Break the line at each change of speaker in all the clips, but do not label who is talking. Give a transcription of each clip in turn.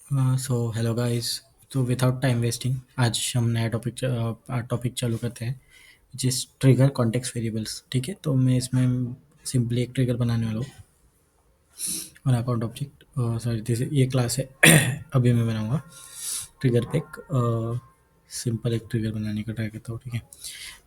So hello guys. तो without time wasting आज हम नया टॉपिक चालू करते हैं, जिस ट्रिगर कॉन्टेक्स्ट वेरिएबल्स। ठीक है, तो मैं इसमें सिंपली एक ट्रिगर बनाने वाला हूँ on account object. Sorry, this ये क्लास है। अभी मैं बनाऊंगा ट्रिगर पे एक सिंपल एक ट्रिगर बनाने का ट्राई करता हूँ। ठीक है,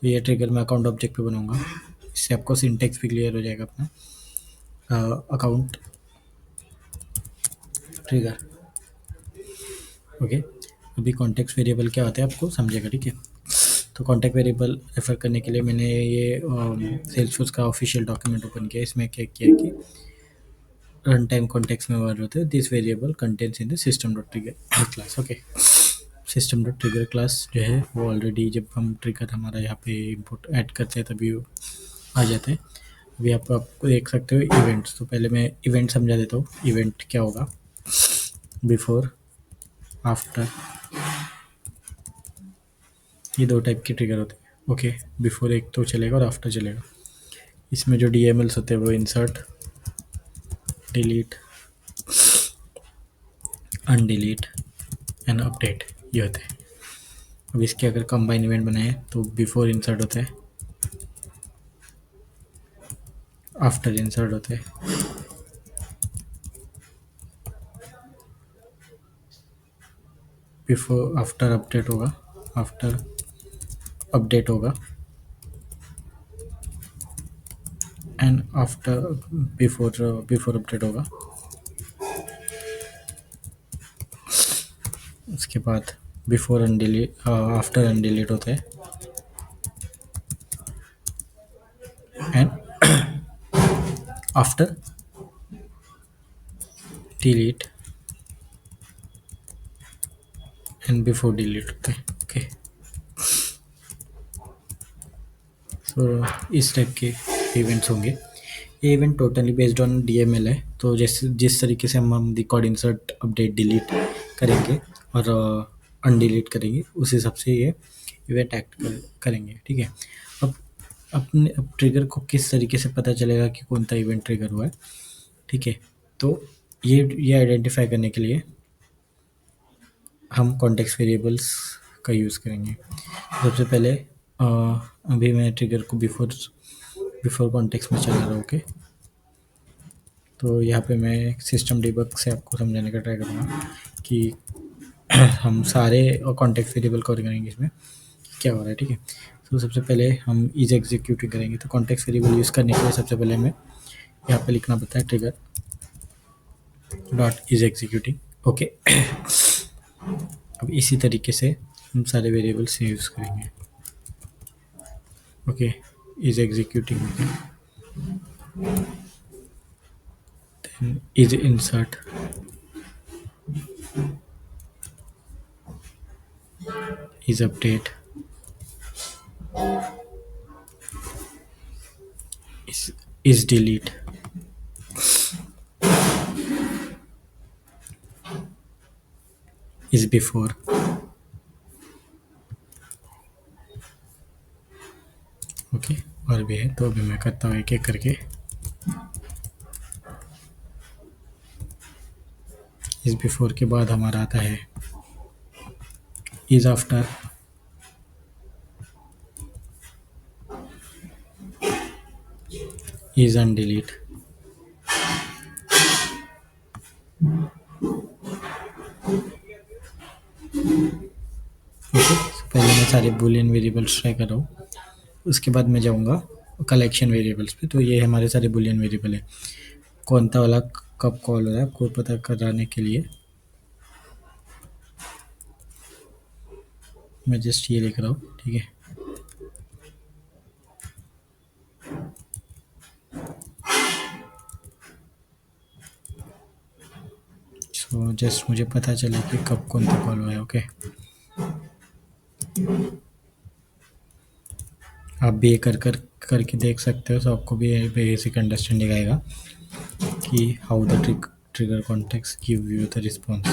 तो ये ट्रिगर मैं अकाउंट ऑब्जेक्ट पे बनाऊंगा। इससे आपको सिंटेक्स भी क्लियर हो जाएगा अपना। Account trigger. ओके, अभी कॉन्टेक्स्ट वेरिएबल क्या होता है आपको समझेगा। ठीक है, तो कॉन्टैक्ट वेरिएबल रेफर करने के लिए मैंने ये सेल्सफोर्स का ऑफिशियल डॉक्यूमेंट ओपन किया। इसमें क्या किया कि रन टाइम कॉन्टेक्स्ट में वर्ड होते हैं, this variable contents in the system dot trigger class. Okay, system dot trigger class जो है वो ऑलरेडी जब हम ट्रिगर हमारा यहाँ पे इंपुट ऐड करते हैं तभी वो आ जाते हैं। अभी आपको देख सकते हो इवेंट्स। तो पहले मैं इवेंट समझा देता हूँ। इवेंट क्या होगा, बिफोर, आफ्टर। ये दो टाइप के ट्रिगर होते हैं। ओके, बिफोर एक तो चलेगा और आफ्टर चलेगा। इसमें जो डीएमएल्स होते हैं वो इंसर्ट, डिलीट, अनडिलीट एंड अपडेट, ये होते हैं। अब इसके अगर कंबाइन इवेंट बनाए तो बिफोर इंसर्ट होता है, आफ्टर इंसर्ट होता है, बिफोर आफ्टर अपडेट होगा, आफ्टर अपडेट होगा and after before before update होगा। उसके बाद बिफोर अनडिलीट, आफ्टर अनडिलीट होता है and after delete and before delete होता है। ओके, सो इस टाइप के इवेंट्स होंगे। ये event totally based on DML है। तो जैसे जिस तरीके से हम रिकॉर्ड इंसर्ट अपडेट डिलीट करेंगे और अनडिलीट करेंगे, उस हिसाब से ये इवेंट करेंगे। ठीक है, अब अब ट्रिगर को किस तरीके से पता चलेगा कि कौन सा इवेंट ट्रिगर हुआ है। ठीक है, तो ये आइडेंटिफाई करने के लिए हम कॉन्टेक्स्ट वेरिएबल्स का यूज़ करेंगे। सबसे पहले अभी मैं ट्रिगर को बिफोर बिफोर कॉन्टेक्स्ट में चला रहा हूँ। ओके, तो यहाँ पे मैं सिस्टम डिबग से आपको समझाने का ट्राई करूँगा कि हम सारे कॉन्टेक्स्ट वेरिएबल कवर करेंगे इसमें क्या हो रहा है। ठीक है, तो सबसे पहले हम इज एग्जीक्यूटिंग करेंगे। तो कॉन्टेक्स्ट वेरिएबल यूज़ करने के लिए सबसे पहले हमें यहाँ पे लिखना पड़ता है trigger dot is executing. Okay, अब इसी तरीके से हम सारे वेरिएबल्स यूज़ करेंगे। Okay, is executing, then is insert, is update, is delete, is before। Okay, और भी है तो अभी मैं करता हूँ एक एक करके। इस बिफोर के बाद हमारा आता है इज आफ्टर, इज अनडिलीट, ओके। पहले मैं सारे बुलियन वेरिएबल्स ट्राई कर रहा हूँ, उसके बाद मैं जाऊँगा कलेक्शन वेरिएबल्स पे। तो ये हमारे सारे बुलियन वेरिएबल है। कौन सा वाला कब कॉल हो रहा है आपको पता कराने के लिए मैं जस्ट ये लिख रहा हूँ। ठीक है, सो जस्ट मुझे पता चले कि कब कौन सा कॉल हुआ है। ओके, आप भी ये कर करके देख सकते हो, तो आपको भी बेसिक अंडरस्टैंडिंग आएगा कि how the trigger context give you the response.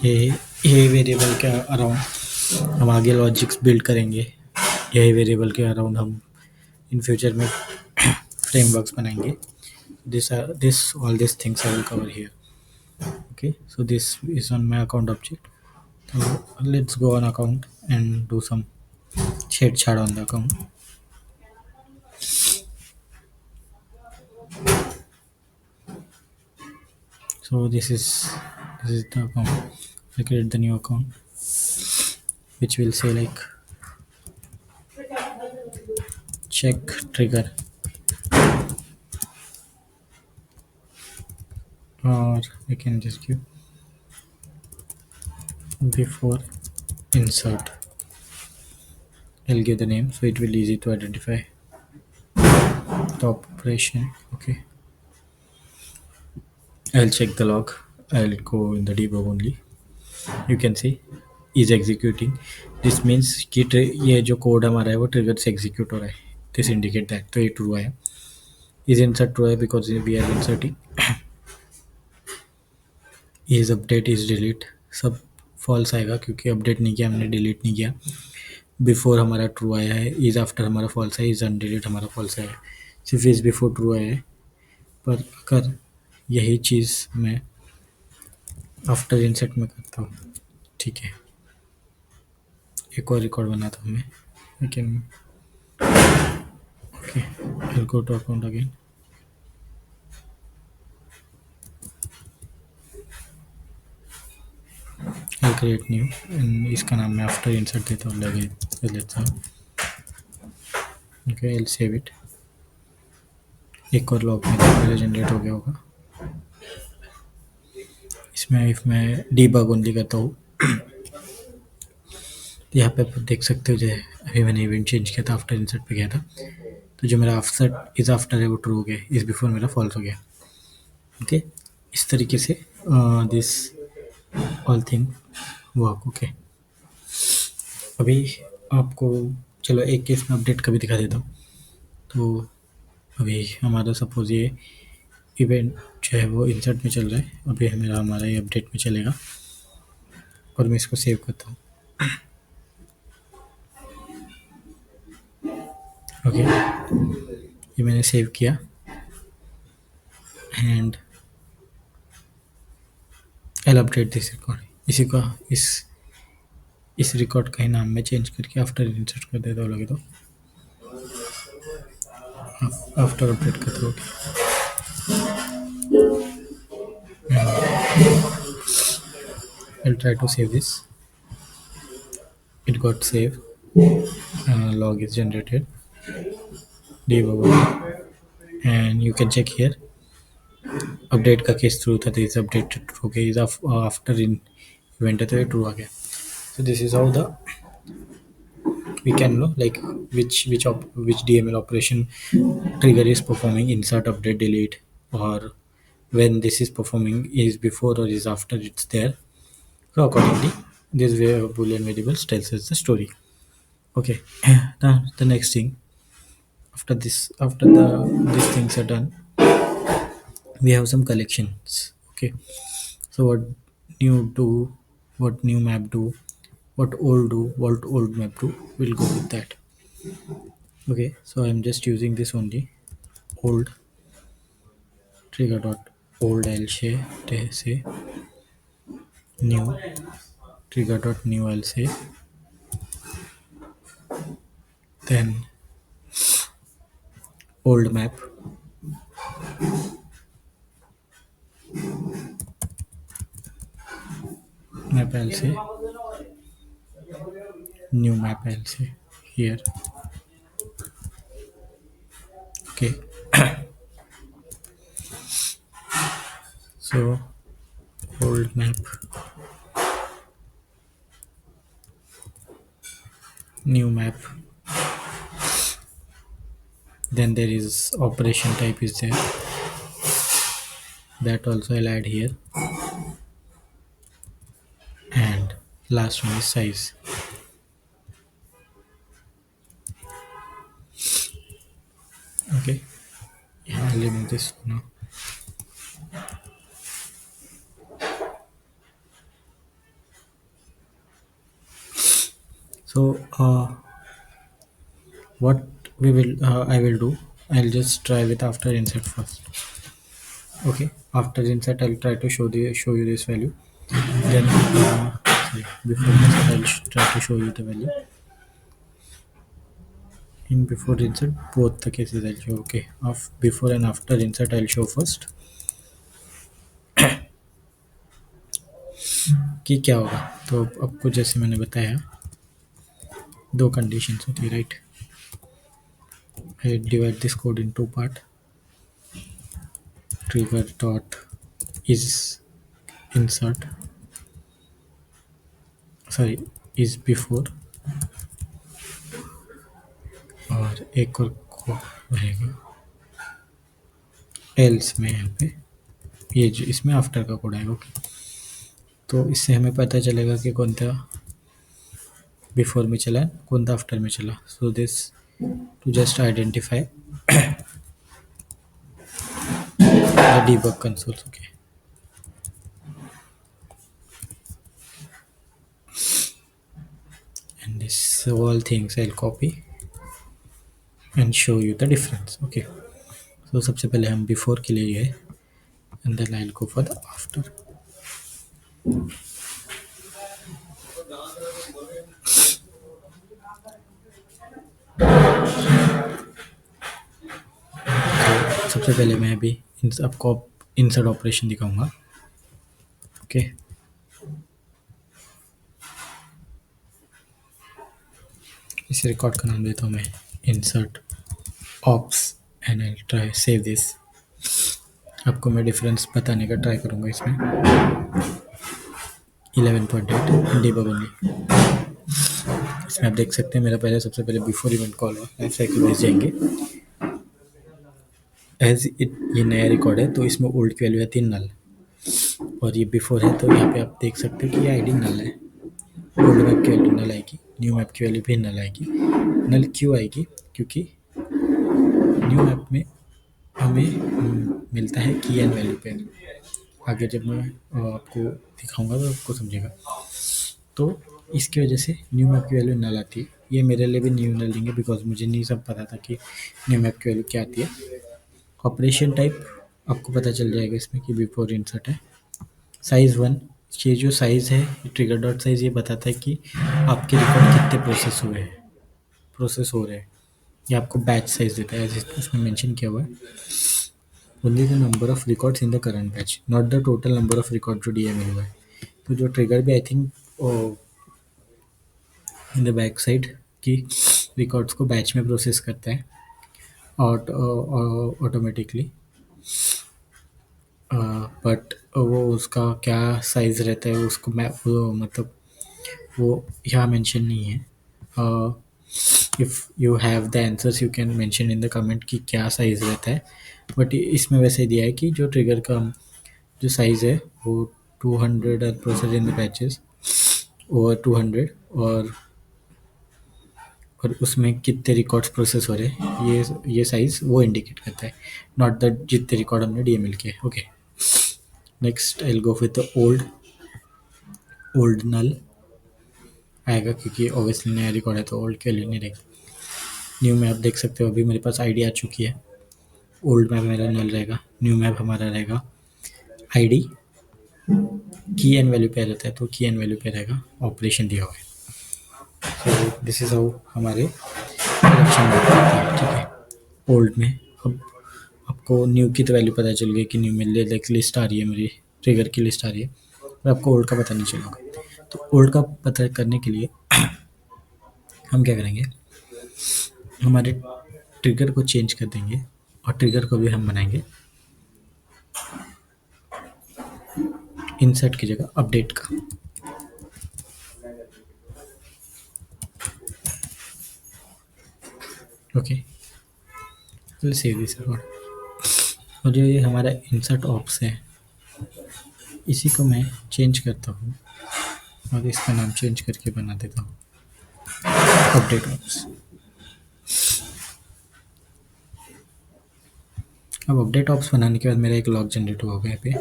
ये ये वेरिएबल के अराउंड हम आगे लॉजिक्स बिल्ड करेंगे। यही वेरिएबल के अराउंड हम इन फ्यूचर में फ्रेमवर्क्स बनाएंगे। This all these things I will cover here. Okay, so this is on my account object. So let's go on account and do some छेड़छाड़ on the account. So this is the account. I create the new account, which will say like check trigger, or I can just give before insert. I'll give the name so it will easy to identify the operation. Okay, I'll check the log. I'll go in the debug only. You can see is executing. This means कि ये जो code हमारा है वो trigger से execute हो रहा है. दिस इंडिकेट दैट तो ये ट्रू है. इज इंसर्ट ट्रू है because we are inserting. Is update is delete सब फॉल्स आएगा क्योंकि अपडेट नहीं किया हमने, डिलीट नहीं किया. बिफोर हमारा ट्रू आया है, इज आफ्टर हमारा फॉल्स है, इज अनडिलीट हमारा फॉल्स आया है. सिर्फ इज बिफोर ट्रू आया है. पर अगर यही चीज़ मैं आफ्टर इंसर्ट में करता हूँ, ठीक है, एक और रिकॉर्ड बनाता हूँ मैं. I can okay, I go to account again. I create new and इसका नाम मैं आफ्टर इंसर्ट देता हूँ. लगे let's okay, I save it. एक और लॉग में पहले जनरेट हो गया होगा. इसमें इफ मैं डीबग ओनली करता हूँ, तो यहाँ पे आप देख सकते हो जो है अभी मैंने इवेंट चेंज किया था, आफ्टर इंसर्ट पे गया था, तो जो मेरा आफ्टर इज आफ्टर है वो ट्रू हो गया, इज बिफोर मेरा फॉल्स हो गया. ओके, इस तरीके से this all thing work. Okay, अभी आपको चलो एक केस में अपडेट का भी दिखा देता हूँ. तो अभी हमारा सपोज ये इवेंट जो है वो इंसर्ट में चल रहा है. अभी हमारा ये अपडेट में चलेगा और मैं इसको सेव करता हूँ. ओके, ये मैंने सेव किया and I update this record. इसी का इस रिकॉर्ड का ही नाम मैं चेंज करके आफ्टर इंसर्ट कर देता हूँ. लगे तो आफ्टर अपडेट करता हूँ. I'll try to save this. It got saved. Log is generated. Debug, and you can check here. Update का केस थ्रू था, इज अपडेटेड हो गया. इज आफ्टर इन इवेंट है तो ये ट्रू आ गया. So this is how the we can know like which DML operation trigger is performing insert, update, delete, or when this is performing is before or is after it's there. So accordingly, this way boolean variables tells us the story. Okay, the next thing after these things are done, we have some collections. Okay, so what new map do, what old map do, we'll go with that. Okay, so I'm just using this only old trigger dot old. I'll say new trigger dot new. I'll say then old map I'll say new map. I'll say here. Okay, so old map, new map, then there is operation type is there, that also I'll add here, and last one is size. Okay, yeah, I'll remove this for now. So what I will do, I'll just try with after insert first. Okay, after insert I'll try to show you this value. Then sorry, before insert I'll try to show you the value. In before insert both the cases I'll show. Okay, of before and after insert I'll show first कि क्या होगा. तो आपको जैसे मैंने बताया दो conditions होती है, right. I divide this code in two part. Trigger dot is insert, sorry, is before, और एक और कोड रहेगा else में. यहाँ पे ये जो इसमें आफ्टर का कोड आएगा. ओके, तो इससे हमें पता चलेगा कि कौन सा बिफोर में चला है, कौन सा आफ्टर में चला. So this to just identify the debug console. Okay, and this all things I'll copy and show you the difference. Okay, so सबसे पहले हम before के लिए गए and then I'll go for the after. तो सबसे पहले मैं अभी आपको इंसर्ट ऑपरेशन दिखाऊंगा. ओके, इस रिकॉर्ड का नाम देता हूँ मैं insert ops and I try save this. आपको मैं डिफरेंस बताने का ट्राई करूँगा इसमें. 11.8 डीबग ओनली. इसमें आप देख सकते हैं मेरा पहले सबसे पहले बिफोर इवेंट कॉल हुआ. लाइफ साइकिल वाइज जाएंगे. एज इट ये नया रिकॉर्ड है तो इसमें ओल्ड की वैल्यू आती है नल, और ये बिफोर है तो यहाँ पे आप देख सकते हो कि ये आईडी नल है. ओल्ड मैप की वैल्यू नल आएगी, न्यू मैप की वैल्यू भी नल आएगी. नल क्यों आएगी? क्योंकि न्यू मैप में हमें मिलता है की एंड वैल्यू पेयर. आगे जब मैं आपको दिखाऊंगा तो आपको समझेगा. तो इसकी वजह से न्यू मैप की वैल्यू नल आती है. ये मेरे लिए भी न्यू नल लेंगे बिकॉज मुझे नहीं सब पता था कि न्यू मैप की वैल्यू क्या आती है. ऑपरेशन टाइप आपको पता चल जाएगा इसमें कि बिफोर इंसर्ट है. साइज़ 1, ये जो साइज़ है ट्रिगर डॉट साइज़ ये बताता है कि आपके रिकॉर्ड कितने प्रोसेस हो रहे हैं. ये आपको बैच साइज देता है, एज उसमें मेंशन किया हुआ है. Only the number of records in the current batch, not the total number of record जो डीएमएल हुआ है. तो जो ट्रिगर भी I think in the back side कि रिकॉर्ड्स को बैच में प्रोसेस करता है और ऑटोमेटिकली. बट वो उसका क्या साइज़ रहता है उसको मैं मतलब वो यहाँ मेंशन नहीं है. If you have the answers you can mention in the comment कि क्या साइज़ रहता है. बट इसमें वैसे दिया है कि जो ट्रिगर का जो साइज़ है वो 200 are process in the batches over 200, और उसमें कितने रिकॉर्ड्स प्रोसेस हो रहे हैं ये साइज़ वो इंडिकेट करता है, नॉट द जितने रिकॉर्ड हमने डीएमएल किए. Okay, next I will go with the old null आएगा क्योंकि ऑब्वियसली नया रिकॉर्ड है तो ओल्ड की वैल्यू नहीं रहेगी. न्यू मैप देख सकते हो अभी मेरे पास आईडी आ चुकी है. ओल्ड मैप मेरा नल रहेगा, न्यू मैप हमारा रहेगा आईडी. की एंड वैल्यू पे रहता है तो की एंड वैल्यू पे रहेगा, ऑपरेशन दिया हुआ है. सो दिस इज हाउ हमारे कलेक्शन वर्क करता है. ठीक है, ओल्ड में अब आपको न्यू की तो वैल्यू पता चल गई कि न्यू में लिस्ट आ रही है, मेरी ट्रिगर की लिस्ट आ रही है, और आपको ओल्ड का पता नहीं चलेगा. तो ओल्ड का पता करने के लिए हम क्या करेंगे, हमारे ट्रिगर को चेंज कर देंगे और ट्रिगर को भी हम बनाएंगे इंसर्ट की जगह अपडेट का. Okay, save this record. और जो ये हमारा इंसर्ट ऑप्स है इसी को मैं चेंज करता हूँ और इसका नाम चेंज करके बना देता हूँ अपडेट ऑप्स. अब अपडेट ऑप्स बनाने के बाद मेरा एक लॉग जनरेट हुआ होगा यहाँ पे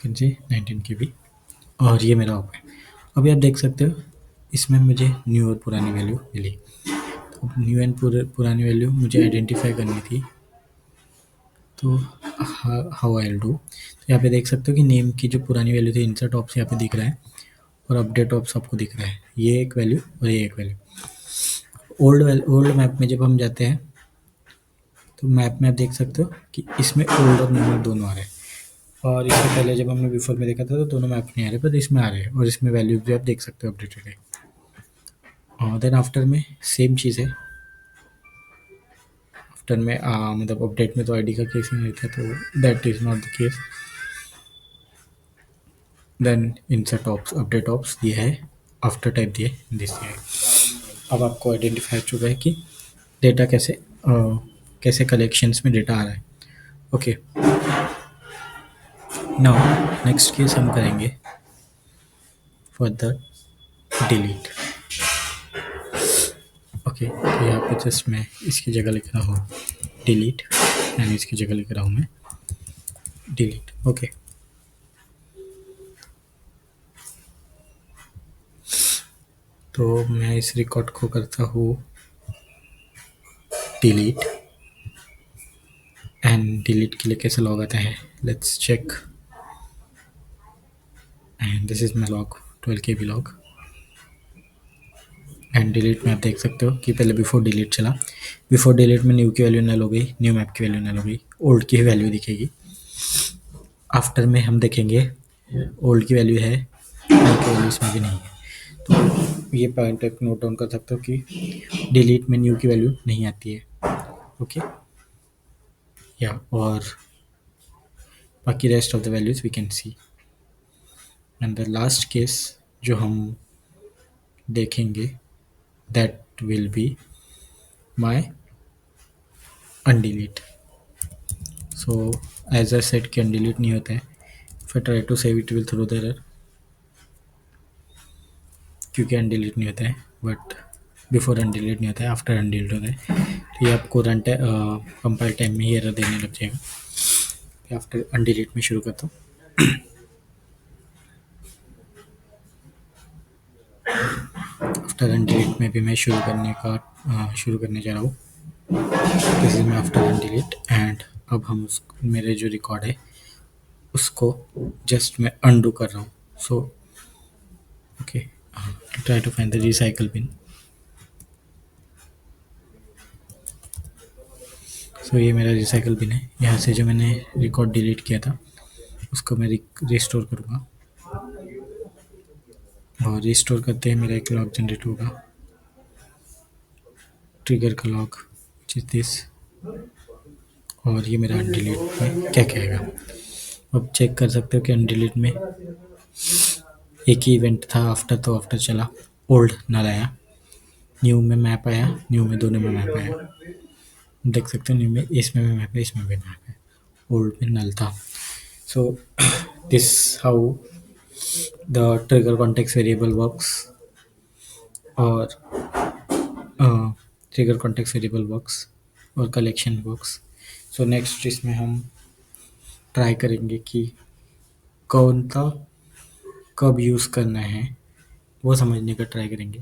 कैन से 19 KB, और ये मेरा ऑप है. अभी आप देख सकते हो इसमें मुझे न्यू और पुरानी वैल्यू मिली। तो न्यू एंड पुरानी वैल्यू मुझे आइडेंटिफाई करनी थी। तो हाउ आई विल डू, तो यहाँ पे देख सकते हो कि नेम की जो पुरानी वैल्यू थी इंसर्ट ऑप्स यहाँ पे दिख रहा है और अपडेट ऑप्स आपको दिख रहा है, ये एक वैल्यू और ये एक वैल्यू। ओल्ड मैप में जब हम जाते हैं तो मैप में आप देख सकते हो कि इसमें ओल्ड और न्यू मैप दोनों आ रहे हैं, और इससे पहले जब हमने बिफोर में देखा था तो दोनों मैप नहीं आ रहे, पर इसमें आ रहे हैं और इसमें वैल्यूज भी आप देख सकते हो अपडेटेड है। और देन आफ्टर में सेम चीज़ है। आफ्टर में मतलब अपडेट में तो आईडी का केस ही नहीं था, तो that is not the case. Then insert ops update ops ये है, आफ्टर टाइप दिए दिस है। अब आपको आइडेंटिफाई हो चुका है कि डेटा कैसे कलेक्शंस में डेटा आ रहा है। ओके, नाउ नेक्स्ट केस हम करेंगे फॉर द डिलीट। ओके, तो यहाँ पे जस्ट मैं इसकी जगह लिख रहा हूँ डिलीट एंड इसकी जगह लिख रहा हूँ मैं डिलीट। ओके, तो मैं इस रिकॉर्ड को करता हूँ डिलीट, एंड डिलीट के लिए कैसे लॉग आता है let's check. And this is my log 12 KB log. And delete में आप देख सकते हो कि पहले बिफोर डिलीट चला, बिफोर डिलीट में न्यू की वैल्यू नल हो गई, न्यू मैप की वैल्यू नल हो गई, ओल्ड की वैल्यू दिखेगी। आफ्टर में हम देखेंगे ओल्ड की वैल्यू है, न्यू की वैल्यू इसमें भी नहीं है। तो ये पॉइंट आप नोट डाउन कर सकते हो कि डिलीट में न्यू की वैल्यू नहीं आती है। ओके, या और बाकी rest of the values we can see. And the last case जो हम देखेंगे that will be my undelete. So as I said कि अनडिलीट नहीं होता है, if I try to save it will throw the error, क्योंकि undelete नहीं होता है, बट बिफोर अनडिलीट नहीं होता है, आफ्टर अनडिलीट होता है। तो ये आपको रन कंपाइल टाइम में ही एरर देने लग जाएगा। आफ्टर अनडिलीट में शुरू करता हूँ। आफ्टर अनडिलीट में भी मैं शुरू करने जा रहा हूँ। This is my after undelete, and अब हम मेरे जो रिकॉर्ड है उसको जस्ट मैं अनडू कर रहा हूँ। So okay, try to find the recycle bin. So ये मेरा रिसाइकल बिन है, यहाँ से जो मैंने रिकॉर्ड डिलीट किया था उसको मैं रिस्टोर करूँगा, और रिस्टोर करते ही मेरा एक लॉग जनरेट होगा, ट्रिगर का लॉग विच इज दिस, और ये मेरा अनडिलीट में क्या कहेगा। अब चेक कर सकते हो कि अनडिलीट में एक ही इवेंट था आफ्टर, तो आफ्टर चला, ओल्ड नल आया, न्यू में मैप आया, न्यू में दोनों में मैप आया, देख सकते हो न्यू में इसमें भी मैप है, इसमें भी मैप है, ओल्ड में नल था। So this how the trigger context variable works, और ट्रिगर कॉन्टेक्स्ट वेरिएबल वर्क्स और कलेक्शन वर्क्स। सो नेक्स्ट इसमें हम ट्राई करेंगे कि कौन सा कब यूज़ करना है वो समझने का ट्राई करेंगे।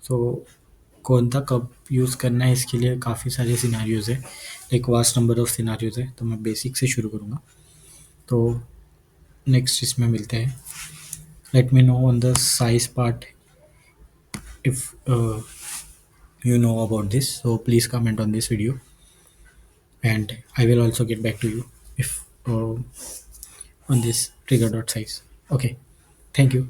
सो कौन सा कब यूज़ करना है इसके लिए काफ़ी सारे सिनारियोज़ है, एक वास्ट नंबर ऑफ सिनारियोज़ है, तो मैं बेसिक से शुरू करूँगा। तो नेक्स्ट इसमें मिलते हैं। Let me know on the size part if you know about this, so please comment on this video and I will also get back to you if on this trigger dot size. Okay, thank you.